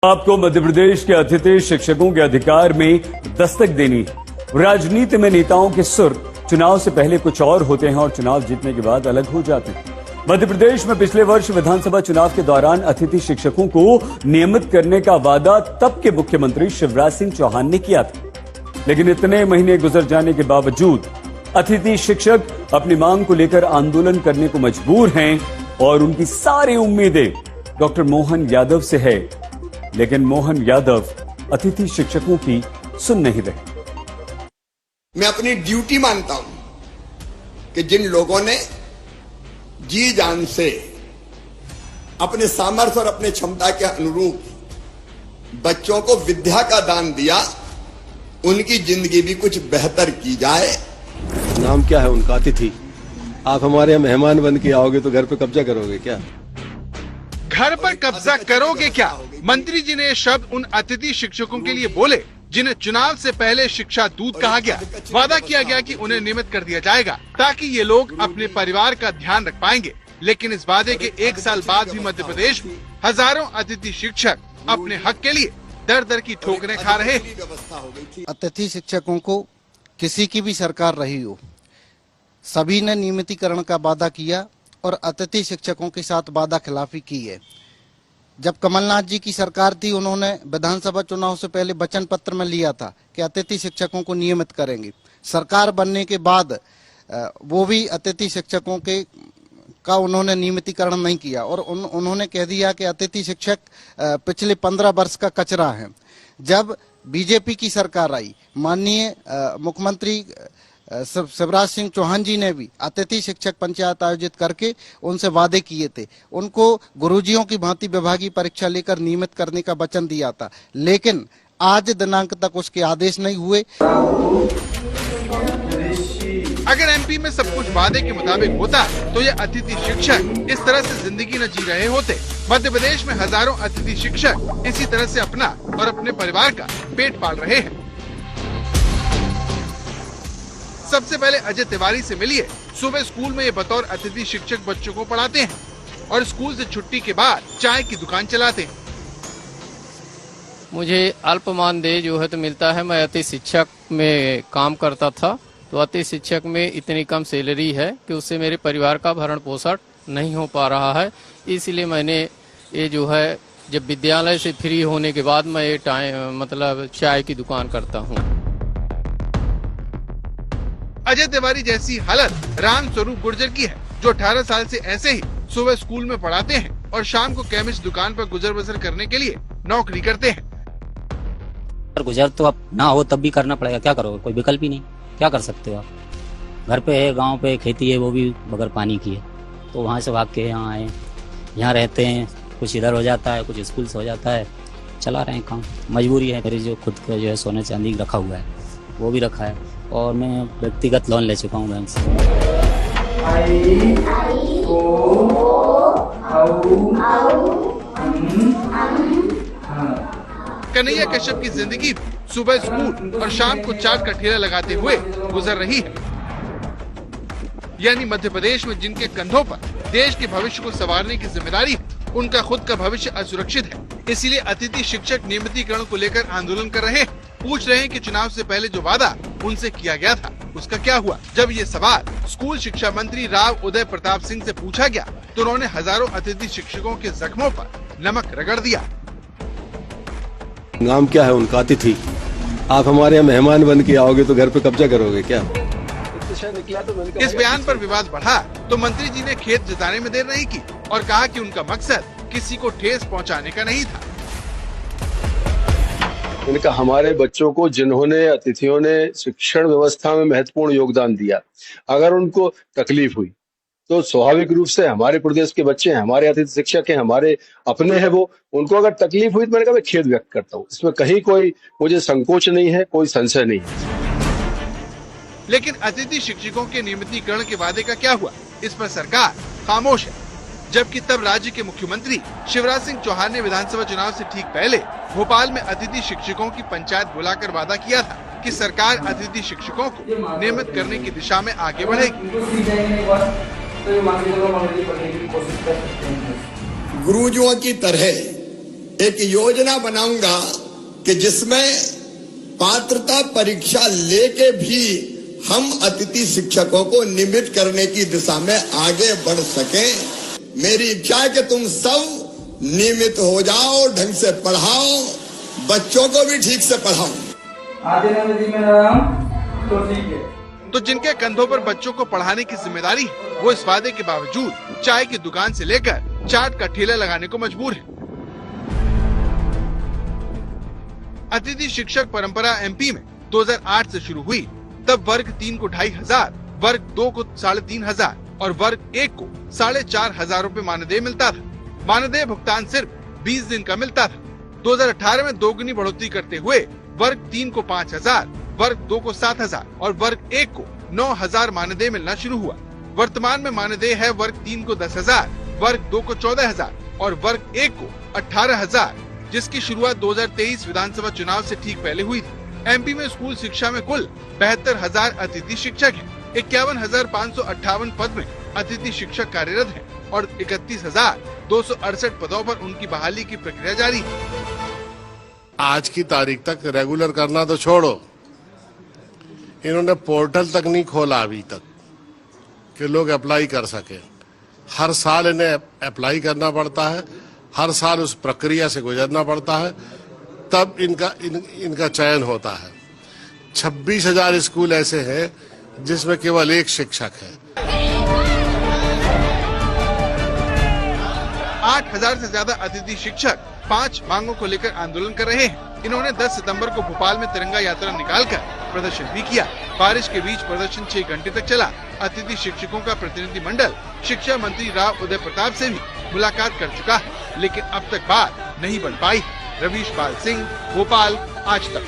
आपको मध्य प्रदेश के अतिथि शिक्षकों के अधिकार में दस्तक देनी है। राजनीति में नेताओं के सुर चुनाव से पहले कुछ और होते हैं और चुनाव जीतने के बाद अलग हो जाते हैं। मध्य प्रदेश में पिछले वर्ष विधानसभा चुनाव के दौरान अतिथि शिक्षकों को नियमित करने का वादा तब के मुख्यमंत्री शिवराज सिंह चौहान ने किया था, लेकिन इतने महीने गुजर जाने के बावजूद अतिथि शिक्षक अपनी मांग को लेकर आंदोलन करने को मजबूर हैं और उनकी सारी उम्मीदें डॉक्टर मोहन यादव से है, लेकिन मोहन यादव अतिथि शिक्षकों की सुन नहीं रहे। मैं अपनी ड्यूटी मानता हूं कि जिन लोगों ने जी जान से अपने सामर्थ्य और अपने क्षमता के अनुरूप बच्चों को विद्या का दान दिया, उनकी जिंदगी भी कुछ बेहतर की जाए। नाम क्या है उनका? अतिथि। आप हमारे यहाँ मेहमान बन के आओगे तो घर पे कब्जा करोगे क्या? घर पर कब्जा करोगे क्या? मंत्री जी ने ये शब्द उन अतिथि शिक्षकों के लिए बोले जिन्हें चुनाव से पहले शिक्षा दूत कहा गया। वादा किया गया कि उन्हें नियमित कर दिया जाएगा ताकि ये लोग अपने परिवार का ध्यान रख पाएंगे, लेकिन इस वादे के 1 साल बाद भी मध्य प्रदेश में हजारों अतिथि शिक्षक अपने हक के लिए दर दर की ठोकरें खा रहे हैं। अतिथि शिक्षकों को किसी की भी सरकार रही हो, सभी ने नियमितीकरण का वादा किया और अतिथि शिक्षकों के साथ वादा खिलाफी की है। जब कमलनाथ जी की सरकार थी, उन्होंने विधानसभा चुनाव से पहले वचन पत्र में लिया था कि अतिथि शिक्षकों को नियमित करेंगे। सरकार बनने के बाद वो भी अतिथि शिक्षकों का उन्होंने नियमितीकरण नहीं किया और उन्होंने कह दिया कि अतिथि शिक्षक पिछले 15 वर्ष का कचरा है। जब बीजेपी की सरकार आई, माननीय मुख्यमंत्री शिवराज सिंह चौहान जी ने भी अतिथि शिक्षक पंचायत आयोजित करके उनसे वादे किए थे। उनको गुरुजियों की भांति विभागीय परीक्षा लेकर नियमित करने का वचन दिया था, लेकिन आज दिनांक तक उसके आदेश नहीं हुए। अगर एमपी में सब कुछ वादे के मुताबिक होता तो ये अतिथि शिक्षक इस तरह से जिंदगी न जी रहे होते। मध्य प्रदेश में हजारों अतिथि शिक्षक इसी तरह से अपना और अपने परिवार का पेट पाल रहे हैं। सबसे पहले अजय तिवारी से मिलिए। सुबह स्कूल में ये बतौर अतिथि शिक्षक बच्चों को पढ़ाते हैं और स्कूल से छुट्टी के बाद चाय की दुकान चलाते हैं। मुझे अल्प मानदेय जो है तो मिलता है। मैं अतिथि शिक्षक में काम करता था, तो अतिथि शिक्षक में इतनी कम सैलरी है कि उससे मेरे परिवार का भरण पोषण नहीं हो पा रहा है। इसलिए मैंने ये जो है, जब विद्यालय से फ्री होने के बाद मैं ये चाय की दुकान करता हूँ। अजय तिवारी जैसी हालत राम स्वरूप गुर्जर की है, जो 18 साल से ऐसे ही सुबह स्कूल में पढ़ाते हैं और शाम को केमिस्ट दुकान पर गुजर बसर करने के लिए नौकरी करते हैं। गुजर तो अब ना हो तब भी करना पड़ेगा, क्या करोगे? कोई विकल्प ही नहीं, क्या कर सकते हो आप? घर पे है, गांव पे खेती है, वो भी बगैर पानी की है, तो वहाँ से भाग के यहाँ आए, यहाँ रहते हैं। कुछ इधर हो जाता है, कुछ स्कूल से हो जाता है, चला रहे हैं काम। मजबूरी है मेरी, जो खुद का जो है सोने चांदी रखा हुआ है वो भी रखा है और मैं व्यक्तिगत लोन ले चुका हूँ बैंक से। कन्हैया कश्यप की जिंदगी सुबह स्कूल और शाम को चाट का ठेला लगाते हुए गुजर रही है। यानी मध्य प्रदेश में जिनके कंधों पर देश के भविष्य को संवारने की जिम्मेदारी है, उनका खुद का भविष्य असुरक्षित है। इसीलिए अतिथि शिक्षक नियमितीकरण को लेकर आंदोलन कर रहे हैं। पूछ रहे हैं कि चुनाव से पहले जो वादा उनसे किया गया था उसका क्या हुआ। जब ये सवाल स्कूल शिक्षा मंत्री राव उदय प्रताप सिंह से पूछा गया तो उन्होंने हजारों अतिथि शिक्षकों के जख्मों पर नमक रगड़ दिया। नाम क्या है उनका? अतिथि। आप हमारे यहाँ मेहमान बन के आओगे तो घर पे कब्जा करोगे क्या? इस बयान पर विवाद बढ़ा तो मंत्री जी ने खेद जताने में देर नहीं की और कहा कि उनका मकसद किसी को ठेस पहुंचाने का नहीं था। उनका हमारे बच्चों को, जिन्होंने अतिथियों ने शिक्षण व्यवस्था में महत्वपूर्ण योगदान दिया, अगर उनको तकलीफ हुई तो स्वाभाविक रूप से हमारे प्रदेश के बच्चे हैं, हमारे अतिथि शिक्षक हैं, हमारे अपने हैं, वो उनको अगर तकलीफ हुई तो मैंने कहा मैं खेद व्यक्त करता हूँ। इसमें कहीं कोई मुझे संकोच नहीं है, कोई संशय नहीं है। लेकिन अतिथि शिक्षकों के नियमितीकरण के वादे का क्या हुआ, इस पर सरकार खामोश है। जबकि तब राज्य के मुख्यमंत्री शिवराज सिंह चौहान ने विधानसभा चुनाव से ठीक पहले भोपाल में अतिथि शिक्षकों की पंचायत बुलाकर वादा किया था कि सरकार अतिथि शिक्षकों को नियमित करने की दिशा में आगे बढ़ेगी। गुरुजियों की तरह एक योजना बनाऊंगा कि जिसमें पात्रता परीक्षा लेके भी हम अतिथि शिक्षकों को नियमित करने की दिशा में आगे बढ़ सकें। मेरी इच्छा है कि तुम सब नियमित हो जाओ, ढंग से पढ़ाओ, बच्चों को भी ठीक से पढ़ाओ। तो जिनके कंधों पर बच्चों को पढ़ाने की जिम्मेदारी है, वो इस वादे के बावजूद चाय की दुकान से लेकर चाट का ठेला लगाने को मजबूर है। अतिथि शिक्षक परंपरा एमपी में 2008 से शुरू हुई। तब वर्ग 3 को 2500, वर्ग 2 को 3500 और वर्ग 1 को 4500 रूपए मानदेय मिलता था। मानदेय भुगतान सिर्फ 20 दिन का मिलता था। 2018 में दोगुनी बढ़ोतरी करते हुए वर्ग 3 को 5000, वर्ग 2 को 7000 और वर्ग 1 को 9000 मानदेय मिलना शुरू हुआ। वर्तमान में मानदेय है वर्ग 3 को 10,000, वर्ग 2 को 14,000 और वर्ग 1 को 18,000, जिसकी शुरुआत 2023 विधानसभा चुनाव से ठीक पहले हुई थी। एमपी में स्कूल शिक्षा में कुल 72,000 अतिथि शिक्षक हैं। 51,558 पद में अतिथि शिक्षक कार्यरत हैं और 31,268 पदों पर उनकी बहाली की प्रक्रिया जारी है। आज की तारीख तक रेगुलर करना तो छोड़ो, इन्होंने पोर्टल तक नहीं खोला अभी तक कि लोग अप्लाई कर सके। हर साल इन्हें अप्लाई करना पड़ता है, हर साल उस प्रक्रिया से गुजरना पड़ता है, तब इनका चयन होता है। 26,000 स्कूल ऐसे हैं जिसमें केवल एक शिक्षक है। 8,000 से ज्यादा अतिथि शिक्षक 5 मांगों को लेकर आंदोलन कर रहे हैं। इन्होंने 10 सितंबर को भोपाल में तिरंगा यात्रा निकालकर प्रदर्शन भी किया। बारिश के बीच प्रदर्शन 6 घंटे तक चला। अतिथि शिक्षकों का प्रतिनिधि मंडल शिक्षा मंत्री राव उदय प्रताप से भी मुलाकात कर चुका है, लेकिन अब तक बात नहीं बन पाई। रवीश पाल सिंह, भोपाल, आज तक।